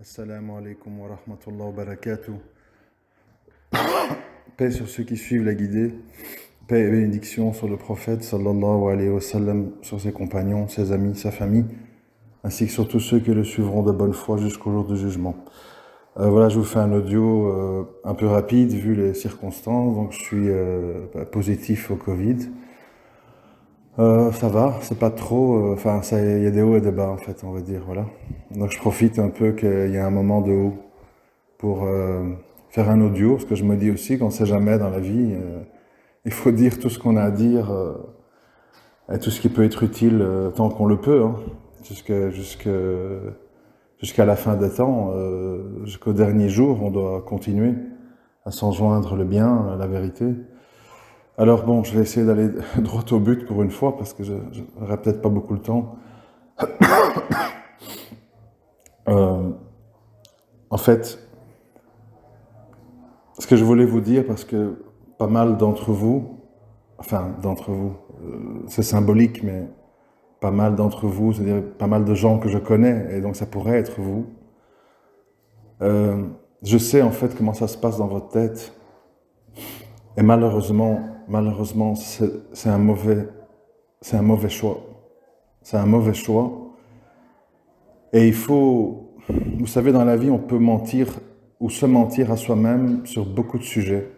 Assalamu alaikum wa rahmatullah wa barakatuh. Paix sur ceux qui suivent la guidée. Paix et bénédiction sur le prophète sallallahu alayhi wa sallam, sur ses compagnons, ses amis, sa famille, ainsi que sur tous ceux qui le suivront de bonne foi jusqu'au jour du jugement. Voilà, je vous fais un audio un peu rapide vu les circonstances. Donc je suis positif au Covid. Ça va, c'est pas trop. Enfin, il y a des hauts et des bas en fait, on va dire. Voilà. Donc je profite un peu qu'il y a un moment de haut pour faire un audio, parce que je me dis aussi qu'on ne sait jamais dans la vie. Il faut dire tout ce qu'on a à dire et tout ce qui peut être utile tant qu'on le peut, hein, jusqu'à la fin des temps, jusqu'au dernier jour, on doit continuer à s'enjoindre le bien, la vérité. Alors bon, je vais essayer d'aller droit au but pour une fois, parce que je n'aurai peut-être pas beaucoup le temps. En fait, ce que je voulais vous dire, parce que pas mal d'entre vous, c'est symbolique, mais pas mal d'entre vous, c'est-à-dire pas mal de gens que je connais, et donc ça pourrait être vous. Je sais en fait comment ça se passe dans votre tête, et malheureusement, c'est un mauvais choix. C'est un mauvais choix. Et il faut, vous savez, dans la vie, on peut mentir ou se mentir à soi-même sur beaucoup de sujets.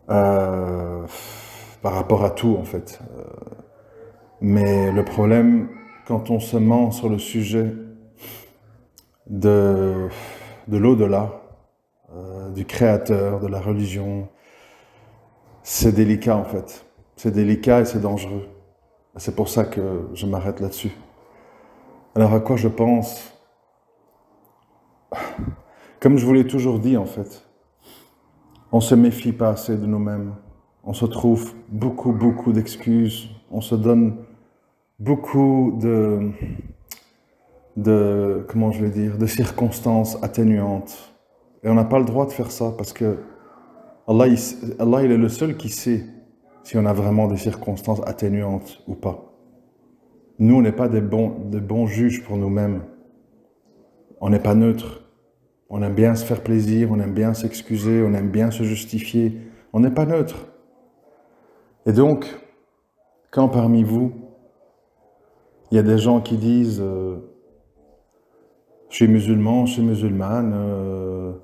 Par rapport à tout, en fait. Mais le problème, quand on se ment sur le sujet de l'au-delà, du créateur, de la religion, c'est délicat, en fait. C'est délicat et c'est dangereux. C'est pour ça que je m'arrête là-dessus. Alors, à quoi je pense? Comme je vous l'ai toujours dit, en fait, on se méfie pas assez de nous-mêmes. On se trouve beaucoup d'excuses. On se donne beaucoup comment je vais dire, de circonstances atténuantes. Et on n'a pas le droit de faire ça parce que Allah, il est le seul qui sait si on a vraiment des circonstances atténuantes ou pas. Nous, on n'est pas des bons juges pour nous-mêmes. On n'est pas neutre. On aime bien se faire plaisir, on aime bien s'excuser, on aime bien se justifier. On n'est pas neutre. Et donc, quand parmi vous, il y a des gens qui disent je suis musulman, je suis musulmane,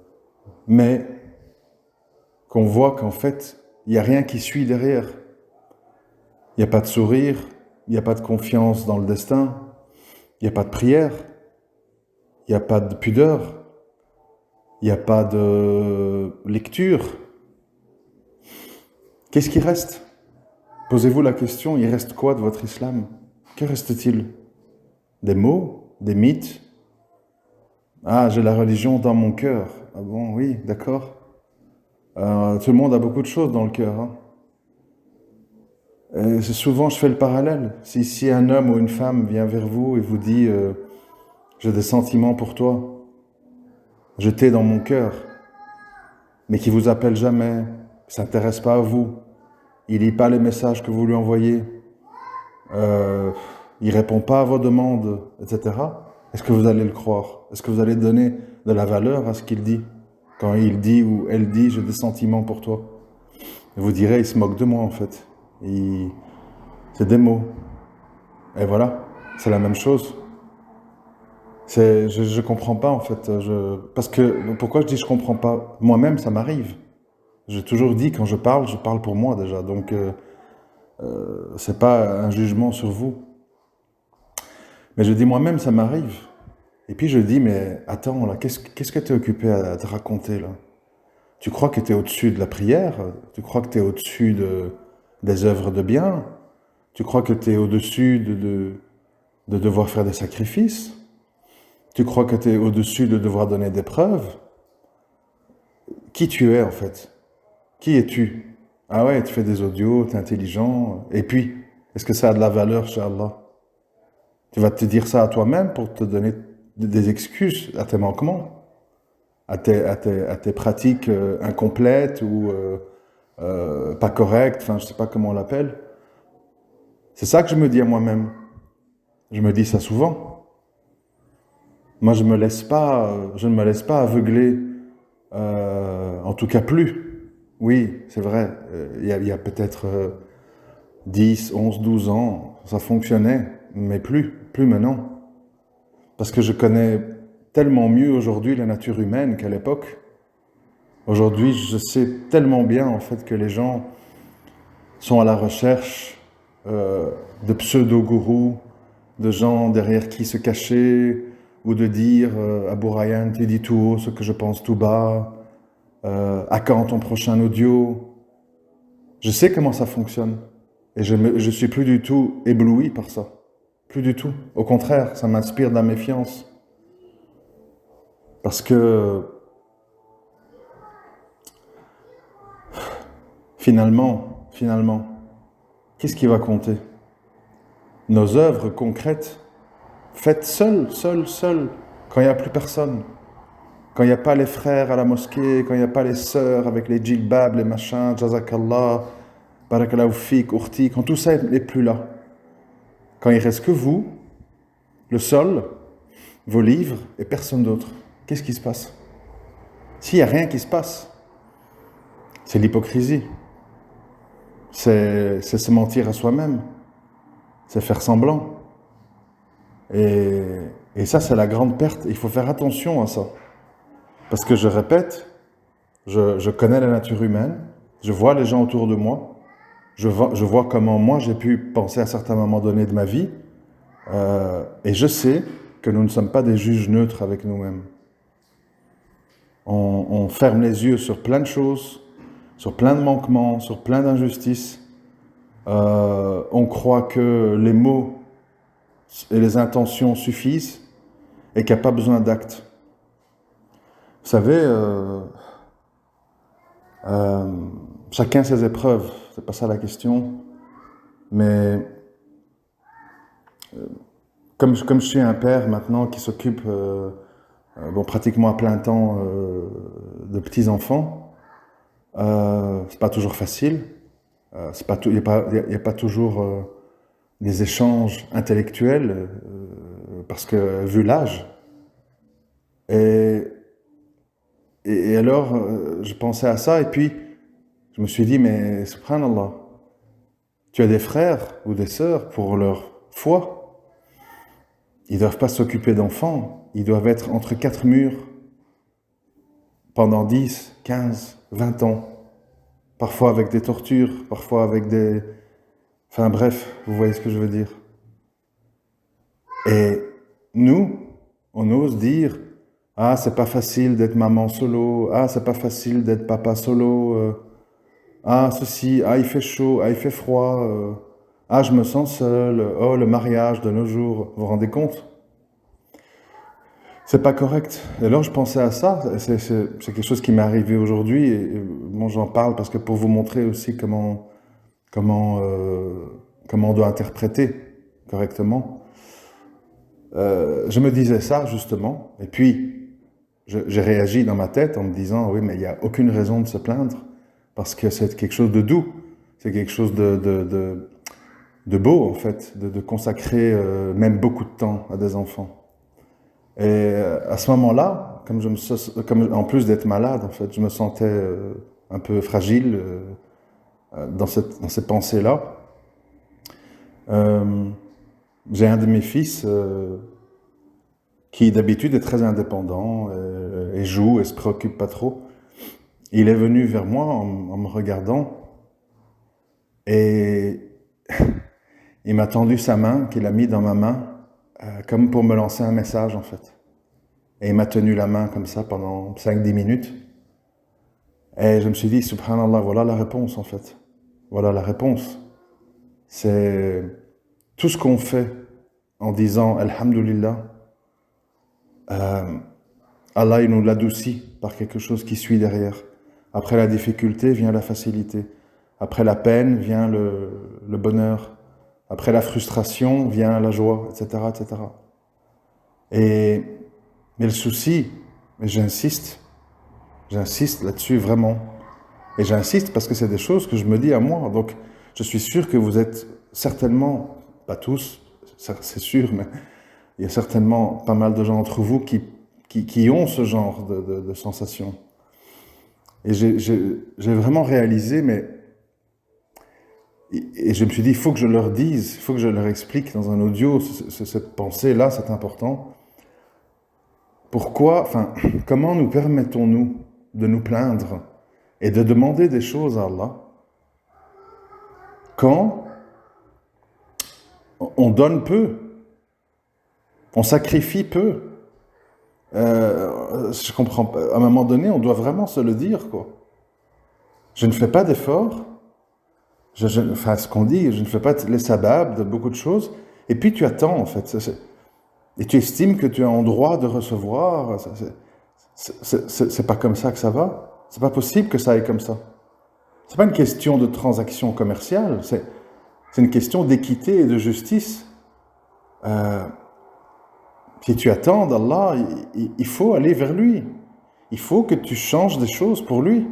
mais qu'on voit qu'en fait, il n'y a rien qui suit derrière. Il n'y a pas de sourire, il n'y a pas de confiance dans le destin, il n'y a pas de prière, il n'y a pas de pudeur, il n'y a pas de lecture. Qu'est-ce qui reste? Posez-vous la question, il reste quoi de votre islam? Que reste-t-il? Des mots? Des mythes? Ah, j'ai la religion dans mon cœur. Ah bon, oui, d'accord. Tout le monde a beaucoup de choses dans le cœur. Hein. Et souvent, je fais le parallèle. Si un homme ou une femme vient vers vous et vous dit j'ai des sentiments pour toi, je t'ai dans mon cœur, mais qui vous appelle jamais, qui s'intéresse pas à vous, il lit pas les messages que vous lui envoyez, il répond pas à vos demandes, etc. Est-ce que vous allez le croire? Est-ce que vous allez donner de la valeur à ce qu'il dit? Quand il dit ou elle dit j'ai des sentiments pour toi, et vous direz il se moque de moi en fait. C'est des mots. Et voilà, c'est la même chose. Je comprends pas en fait. Parce que, pourquoi je dis je comprends pas? Moi-même, ça m'arrive. J'ai toujours dit, quand je parle pour moi déjà. Donc, c'est pas un jugement sur vous. Mais je dis moi-même, ça m'arrive. Et puis je dis, mais attends, là, qu'est-ce que tu es occupé à te raconter là? Tu crois que tu es au-dessus de la prière? Tu crois que tu es au-dessus des œuvres de bien? Tu crois que tu es au-dessus de devoir faire des sacrifices? Tu crois que tu es au-dessus de devoir donner des preuves? Qui tu es en fait? Qui es-tu? Ah ouais, tu fais des audios, tu es intelligent. Et puis, est-ce que ça a de la valeur chez Allah? Tu vas te dire ça à toi-même pour te donner des excuses à tes manquements, à tes pratiques incomplètes ou pas correctes, enfin je sais pas comment on l'appelle. C'est ça que je me dis à moi-même. Je me dis ça souvent. Moi, je ne me laisse pas aveugler, en tout cas plus. Oui, c'est vrai, il y a peut-être 10, 11, 12 ans, ça fonctionnait, mais plus maintenant. Parce que je connais tellement mieux aujourd'hui la nature humaine qu'à l'époque. Aujourd'hui, je sais tellement bien en fait que les gens sont à la recherche de pseudo-gourous, de gens derrière qui se cacher, ou de dire Abou Ryan, tu dis tout haut ce que je pense tout bas, à quand ton prochain audio? Je sais comment ça fonctionne. Et je suis plus du tout ébloui par ça. Plus du tout. Au contraire, ça m'inspire de la méfiance. Parce que finalement, qu'est-ce qui va compter? Nos œuvres concrètes, faites seules, quand il n'y a plus personne. Quand il n'y a pas les frères à la mosquée, quand il n'y a pas les sœurs avec les djilbab, les machins, jazakallah, barakallahu fik, urti, quand tout ça n'est plus là. Quand il reste que vous, le sol, vos livres et personne d'autre. Qu'est-ce qui se passe? S'il n'y a rien qui se passe, c'est l'hypocrisie. C'est se mentir à soi-même. C'est faire semblant. Et ça, c'est la grande perte. Il faut faire attention à ça. Parce que je répète, je connais la nature humaine, je vois les gens autour de moi, je vois comment moi j'ai pu penser à certains moments donnés de ma vie, et je sais que nous ne sommes pas des juges neutres avec nous-mêmes. On ferme les yeux sur plein de choses, sur plein de manquements, sur plein d'injustices. On croit que les mots et les intentions suffisent et qu'il n'y a pas besoin d'actes. Vous savez, chacun ses épreuves, c'est pas ça la question, mais comme je suis un père maintenant qui s'occupe pratiquement à plein temps de petits-enfants, c'est pas toujours facile, il n'y a pas toujours des échanges intellectuels, parce que vu l'âge. Et alors, je pensais à ça, et puis je me suis dit, mais subhanallah, tu as des frères ou des sœurs pour leur foi. Ils ne doivent pas s'occuper d'enfants, ils doivent être entre quatre murs pendant 10, 15, 20 ans. Parfois avec des tortures, parfois avec des... Enfin bref, vous voyez ce que je veux dire. Et nous, on ose dire, ah, c'est pas facile d'être maman solo, ah, c'est pas facile d'être papa solo, ah, ceci, ah, il fait chaud, ah, il fait froid, ah, je me sens seul, oh, le mariage de nos jours, vous vous rendez compte? C'est pas correct. Et alors je pensais à ça, c'est quelque chose qui m'est arrivé aujourd'hui, et bon, j'en parle parce que pour vous montrer aussi comment on doit interpréter correctement. Je me disais ça justement, et puis j'ai réagi dans ma tête en me disant, oui, mais il n'y a aucune raison de se plaindre, parce que c'est quelque chose de doux, c'est quelque chose de beau en fait, de consacrer même beaucoup de temps à des enfants. Et à ce moment-là, comme en plus d'être malade, en fait, je me sentais un peu fragile dans ces pensées-là. J'ai un de mes fils qui d'habitude est très indépendant et joue et se préoccupe pas trop. Il est venu vers moi en me regardant et il m'a tendu sa main, qu'il a mis dans ma main, comme pour me lancer un message en fait. Et il m'a tenu la main comme ça pendant 5-10 minutes. Et je me suis dit, subhanallah, voilà la réponse en fait. Voilà la réponse. C'est tout ce qu'on fait en disant Alhamdulillah, Allah il nous l'adoucit par quelque chose qui suit derrière. Après la difficulté vient la facilité. Après la peine vient le bonheur. Après la frustration vient la joie, etc., etc. Mais le souci, et j'insiste là-dessus vraiment. Et j'insiste parce que c'est des choses que je me dis à moi. Donc, je suis sûr que vous êtes certainement, pas tous, c'est sûr, mais Il y a certainement pas mal de gens d'entre vous qui ont ce genre de sensation. Et j'ai vraiment réalisé, et je me suis dit, il faut que je leur dise, il faut que je leur explique dans un audio cette pensée-là, c'est important. Pourquoi, comment nous permettons-nous de nous plaindre et de demander des choses à Allah quand on donne peu, on sacrifie peu? Je comprends pas. À un moment donné, on doit vraiment se le dire, quoi. Je ne fais pas d'efforts. Ce qu'on dit, je ne fais pas les sababs de beaucoup de choses. Et puis tu attends, en fait. Et tu estimes que tu es en droit de recevoir. C'est pas comme ça que ça va. C'est pas possible que ça aille comme ça. C'est pas une question de transaction commerciale. C'est une question d'équité et de justice. Si tu attends d'Allah, il faut aller vers lui. Il faut que tu changes des choses pour lui.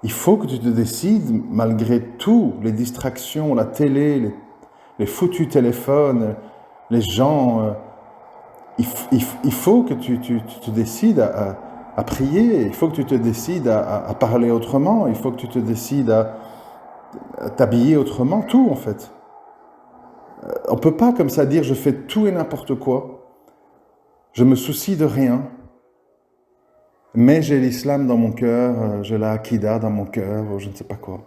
Il faut que tu te décides, malgré tout, les distractions, la télé, les foutus téléphones, les gens. Il faut que tu te décides à prier. Il faut que tu te décides à parler autrement. Il faut que tu te décides à t'habiller autrement. Tout, en fait. On ne peut pas comme ça dire « je fais tout et n'importe quoi ». Je me soucie de rien. Mais j'ai l'islam dans mon cœur, j'ai la akida dans mon cœur, je ne sais pas quoi.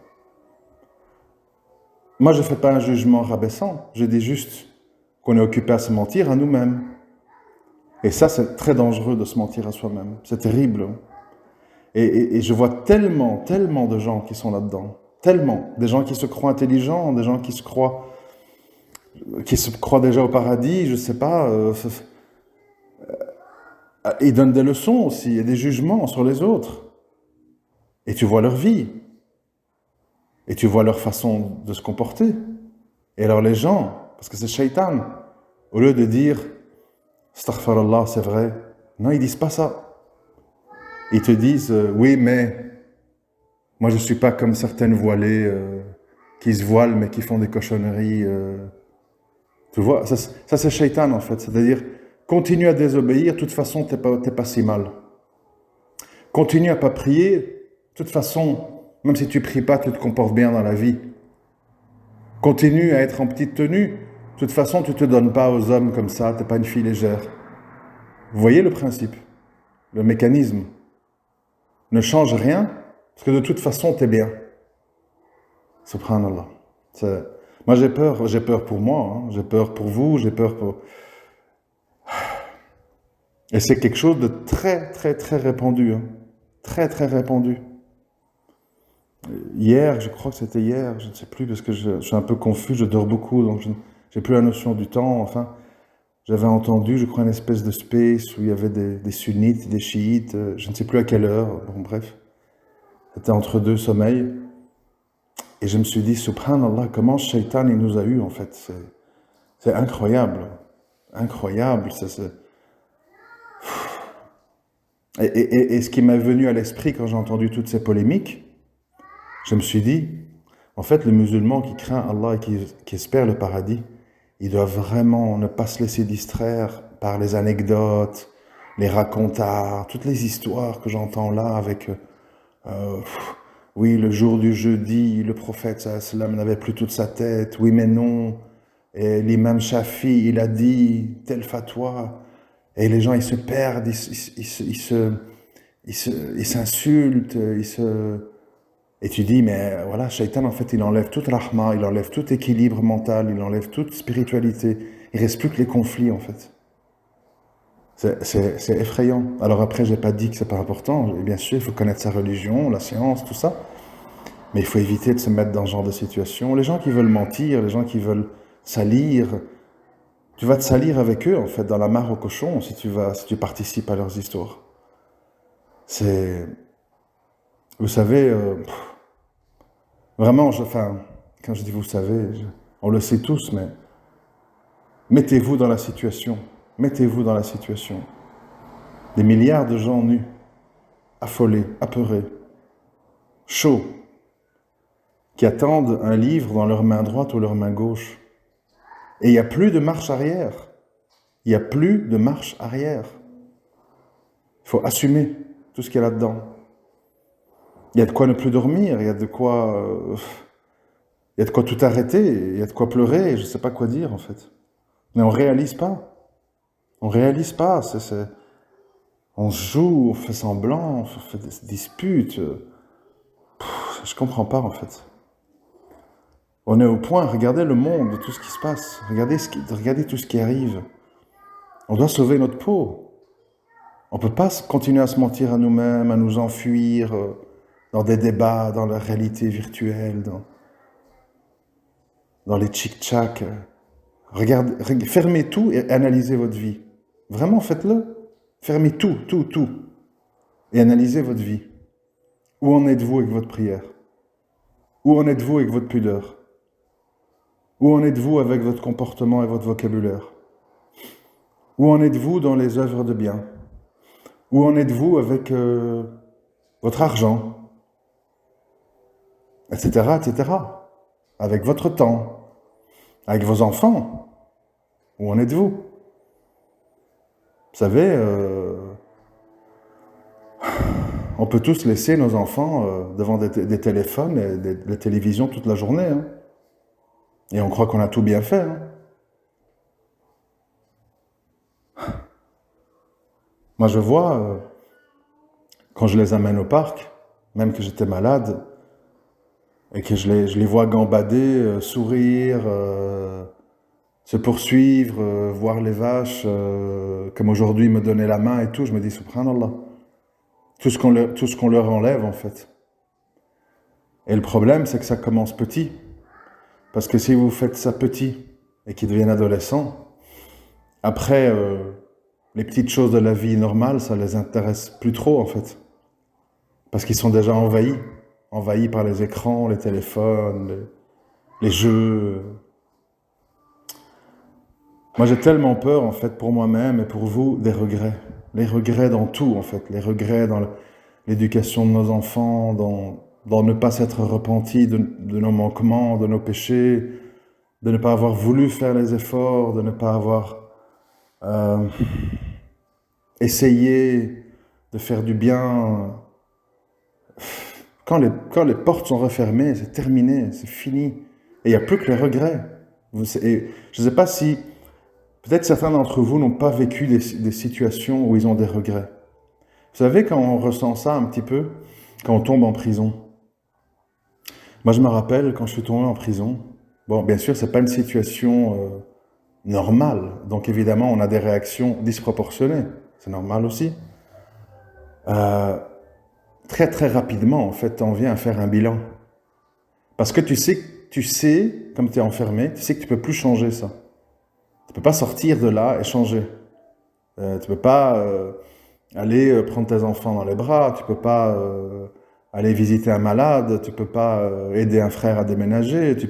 Moi, je ne fais pas un jugement rabaissant. Je dis juste qu'on est occupé à se mentir à nous-mêmes. Et ça, c'est très dangereux de se mentir à soi-même. C'est terrible. Et je vois tellement de gens qui sont là-dedans. Tellement. Des gens qui se croient intelligents, des gens qui se croient déjà au paradis, je ne sais pas. Ils donnent des leçons aussi, et des jugements sur les autres. Et tu vois leur vie. Et tu vois leur façon de se comporter. Et alors les gens, parce que c'est shaitan, au lieu de dire « Astaghfirullah, c'est vrai », non, ils disent pas ça. Ils te disent « Oui, mais moi je suis pas comme certaines voilées qui se voilent mais qui font des cochonneries. » Tu vois, ça c'est shaitan en fait. C'est-à-dire, continue à désobéir, de toute façon t'es pas si mal. Continue à pas prier, de toute façon, même si tu pries pas, tu te comportes bien dans la vie. Continue à être en petite tenue, de toute façon tu te donnes pas aux hommes comme ça, t'es pas une fille légère. Vous voyez le principe, le mécanisme. Ne change rien, parce que de toute façon t'es bien. Subhanallah. Moi j'ai peur pour moi, hein. J'ai peur pour vous, j'ai peur pour... Et c'est quelque chose de très répandu, hein. Très répandu. Hier, je crois que c'était hier, je ne sais plus, parce que je suis un peu confus, je dors beaucoup, donc je n'ai plus la notion du temps, enfin. J'avais entendu, je crois, une espèce de space où il y avait des sunnites, des chiites, je ne sais plus à quelle heure, bon bref. C'était entre deux sommeils. Et je me suis dit, subhanallah, comment Shaitan il nous a eu en fait. C'est incroyable. Incroyable. Et ce qui m'est venu à l'esprit quand j'ai entendu toutes ces polémiques, je me suis dit, en fait, le musulman qui craint Allah et qui espère le paradis, il doit vraiment ne pas se laisser distraire par les anecdotes, les racontards, toutes les histoires que j'entends là avec... oui, le jour du jeudi, le prophète sallam n'avait plus toute sa tête, oui mais non, et l'imam Shafi, il a dit tel fatwa, et les gens ils se perdent, ils s'insultent, et tu dis, mais voilà, Shaitan en fait il enlève toute rahma, il enlève tout équilibre mental, il enlève toute spiritualité, il reste plus que les conflits en fait. C'est effrayant. Alors après, j'ai pas dit que c'est pas important. Et bien sûr, il faut connaître sa religion, la science, tout ça. Mais il faut éviter de se mettre dans ce genre de situation. Les gens qui veulent mentir, les gens qui veulent salir, tu vas te salir avec eux, en fait, dans la mare aux cochons, si tu participes à leurs histoires. Vous savez, vraiment, quand je dis vous savez, on le sait tous, mais mettez-vous dans la situation. Mettez-vous dans la situation. Des milliards de gens nus, affolés, apeurés, chauds, qui attendent un livre dans leur main droite ou leur main gauche. Et il n'y a plus de marche arrière. Il n'y a plus de marche arrière. Il faut assumer tout ce qu'il y a là-dedans. Il y a de quoi ne plus dormir, il y a de quoi tout arrêter, il y a de quoi pleurer, je ne sais pas quoi dire en fait. Mais on ne réalise pas. On ne réalise pas. On se joue, on fait semblant, on fait des disputes. Je ne comprends pas en fait. On est au point, regardez le monde, tout ce qui se passe, regardez tout ce qui arrive. On doit sauver notre peau. On ne peut pas continuer à se mentir à nous-mêmes, à nous enfuir dans des débats, dans la réalité virtuelle, dans les tchic-tchac. Fermez tout et analysez votre vie. Vraiment, faites-le. Fermez tout. Et analysez votre vie. Où en êtes-vous avec votre prière? Où en êtes-vous avec votre pudeur? Où en êtes-vous avec votre comportement et votre vocabulaire? Où en êtes-vous dans les œuvres de bien? Où en êtes-vous avec votre argent? Etc., etc. Avec votre temps. Avec vos enfants. Où en êtes-vous? Vous savez, on peut tous laisser nos enfants devant des téléphones et des télévisions toute la journée. Hein. Et on croit qu'on a tout bien fait. Hein. Moi, je vois, quand je les amène au parc, même que j'étais malade, et que je les vois gambader, sourire, se poursuivre, voir les vaches, comme aujourd'hui me donner la main et tout, je me dis, subhanallah. Tout ce qu'on leur enlève, en fait. Et le problème, c'est que ça commence petit. Parce que si vous faites ça petit et qu'ils deviennent adolescents, après, les petites choses de la vie normale, ça les intéresse plus trop, en fait. Parce qu'ils sont déjà envahis par les écrans, les téléphones, les jeux. Moi, j'ai tellement peur, en fait, pour moi-même et pour vous, des regrets. Les regrets dans tout, en fait. Les regrets dans l'éducation de nos enfants, dans ne pas s'être repenti de nos manquements, de nos péchés, de ne pas avoir voulu faire les efforts, de ne pas avoir essayé de faire du bien. Quand les portes sont refermées, c'est terminé, c'est fini. Et il n'y a plus que les regrets. Et je ne sais pas si... Peut-être certains d'entre vous n'ont pas vécu des situations où ils ont des regrets. Vous savez, quand on ressent ça un petit peu, quand on tombe en prison. Moi, je me rappelle, quand je suis tombé en prison, bon, bien sûr, c'est pas une situation normale. Donc, évidemment, on a des réactions disproportionnées. C'est normal aussi. Très, très rapidement, en fait, on vient à faire un bilan. Parce que tu sais, comme tu es enfermé, tu sais que tu peux plus changer ça. Tu peux pas sortir de là et changer. Tu peux pas aller prendre tes enfants dans les bras, tu peux pas aller visiter un malade, tu peux pas aider un frère à déménager, tu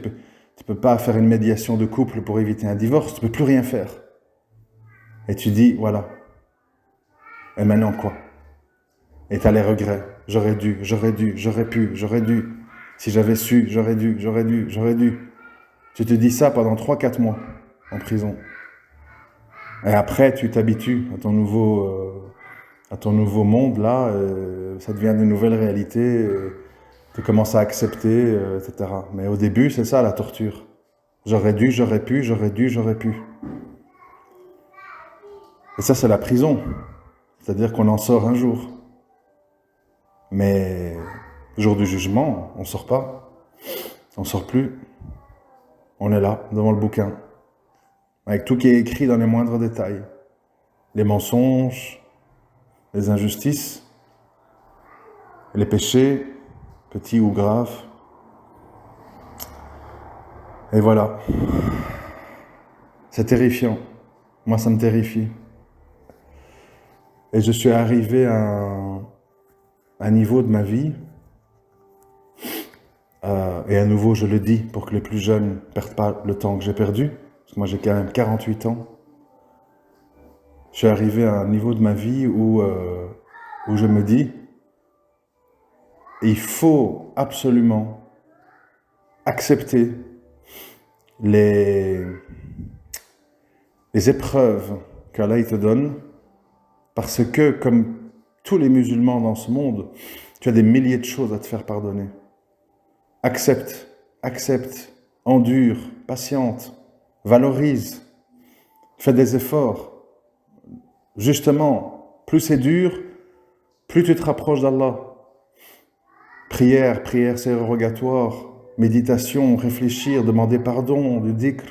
peux pas faire une médiation de couple pour éviter un divorce, tu peux plus rien faire. Et tu dis, voilà. Et maintenant quoi? Et tu as les regrets. J'aurais dû, j'aurais pu, j'aurais dû. Si j'avais su, j'aurais dû. Tu te dis ça pendant 3-4 mois en prison. Et après, tu t'habitues à ton nouveau monde, là, ça devient une nouvelle réalité, tu commences à accepter, etc. Mais au début, c'est ça la torture. J'aurais dû, j'aurais pu, j'aurais dû, j'aurais pu. Et ça, c'est la prison. C'est-à-dire qu'on en sort un jour. Mais le jour du jugement, on ne sort pas. On ne sort plus. On est là, devant le bouquin. Avec tout qui est écrit dans les moindres détails. Les mensonges, les injustices, les péchés, petits ou graves. Et voilà. C'est terrifiant. Moi, ça me terrifie. Et je suis arrivé à un niveau de ma vie, et à nouveau, je le dis, pour que les plus jeunes ne perdent pas le temps que j'ai perdu, parce que moi, j'ai quand même 48 ans. Je suis arrivé à un niveau de ma vie où je me dis, il faut absolument accepter les épreuves qu'Allah il te donne, parce que, comme tous les musulmans dans ce monde, tu as des milliers de choses à te faire pardonner. Accepte, accepte, endure, patiente, valorise, fais des efforts. Justement, plus c'est dur, plus tu te rapproches d'Allah. Prière, prière sérogatoire, méditation, réfléchir, demander pardon, du dhikr,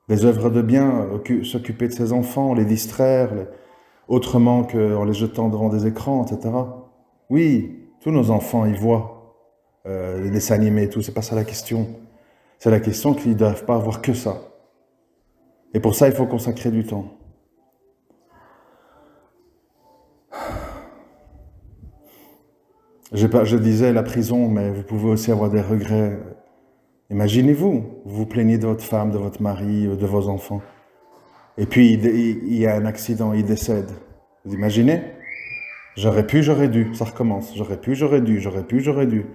les œuvres de bien, s'occuper de ses enfants, les distraire, autrement qu'en les jetant devant des écrans, etc. Oui, tous nos enfants, ils voient les dessins animés et tout, c'est pas ça la question. C'est la question qu'ils ne doivent pas avoir que ça. Et pour ça, il faut consacrer du temps. Je disais la prison, mais vous pouvez aussi avoir des regrets. Imaginez-vous, vous vous plaignez de votre femme, de votre mari, de vos enfants. Et puis, il y a un accident, il décède. Vous imaginez? J'aurais pu, j'aurais dû. Ça recommence. J'aurais pu, j'aurais dû. J'aurais pu, j'aurais dû.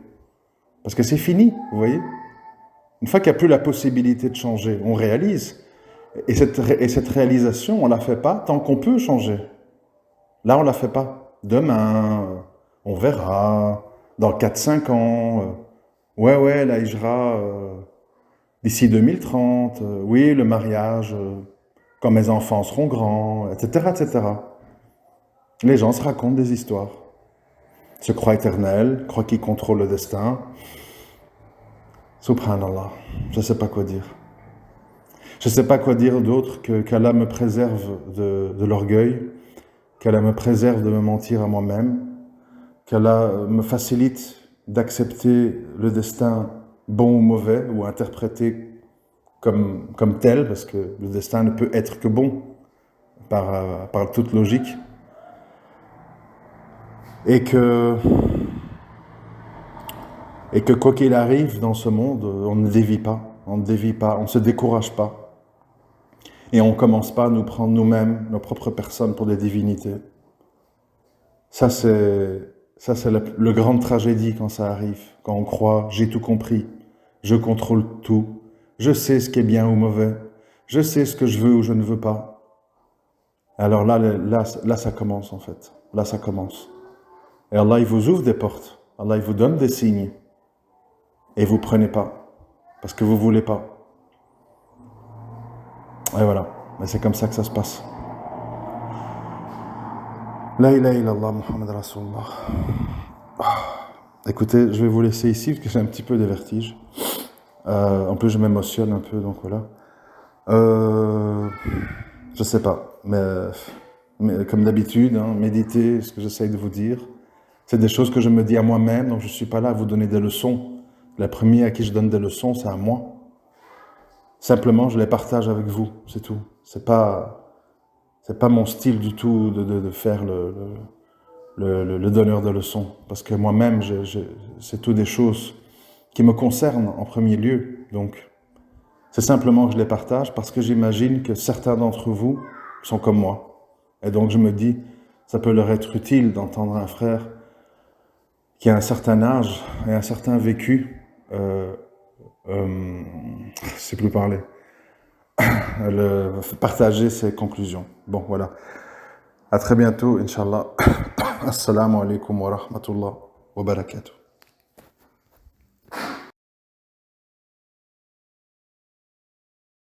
Parce que c'est fini, vous voyez? Une fois qu'il n'y a plus la possibilité de changer, on réalise. Et cette réalisation, on ne la fait pas tant qu'on peut changer. Là, on ne la fait pas. Demain, on verra. Dans 4-5 ans. Ouais, la hijra, d'ici 2030. Oui, le mariage, quand mes enfants seront grands, etc., etc. Les gens se racontent des histoires. Se croient éternels, croient qu'ils contrôlent le destin. Subhanallah, je ne sais pas quoi dire. Je ne sais pas quoi dire d'autre qu'Allah me préserve de l'orgueil, qu'Allah me préserve de me mentir à moi-même, qu'Allah me facilite d'accepter le destin bon ou mauvais, ou interprété comme tel, parce que le destin ne peut être que bon, par toute logique. Et que quoi qu'il arrive dans ce monde, on ne dévie pas, on ne se décourage pas. Et on ne commence pas à nous prendre nous-mêmes, nos propres personnes, pour des divinités. Ça, c'est la grande tragédie quand ça arrive, quand on croit, j'ai tout compris, je contrôle tout, je sais ce qui est bien ou mauvais, je sais ce que je veux ou je ne veux pas. Alors là, ça commence en fait, là ça commence. Et Allah, il vous ouvre des portes, Allah, il vous donne des signes, et vous prenez pas, parce que vous voulez pas. Et voilà, mais c'est comme ça que ça se passe. La ilaha illallah Muhammad Rasulullah. Écoutez, je vais vous laisser ici parce que j'ai un petit peu de vertige. En plus, je m'émotionne un peu, donc voilà. Je sais pas, mais comme d'habitude, hein, méditez ce que j'essaye de vous dire. C'est des choses que je me dis à moi-même, donc je suis pas là à vous donner des leçons. La première à qui je donne des leçons, c'est à moi. Simplement, je les partage avec vous, c'est tout. C'est pas mon style du tout de faire le donneur de leçons. Parce que moi-même, c'est tout des choses qui me concernent en premier lieu. Donc, c'est simplement que je les partage parce que j'imagine que certains d'entre vous sont comme moi. Et donc, je me dis, ça peut leur être utile d'entendre un frère qui a un certain âge et un certain vécu. Je sais plus parler. Partager ses conclusions. Bon, voilà. À très bientôt, Inch'Allah. Assalamu alaikum wa rahmatullah wa barakatuh.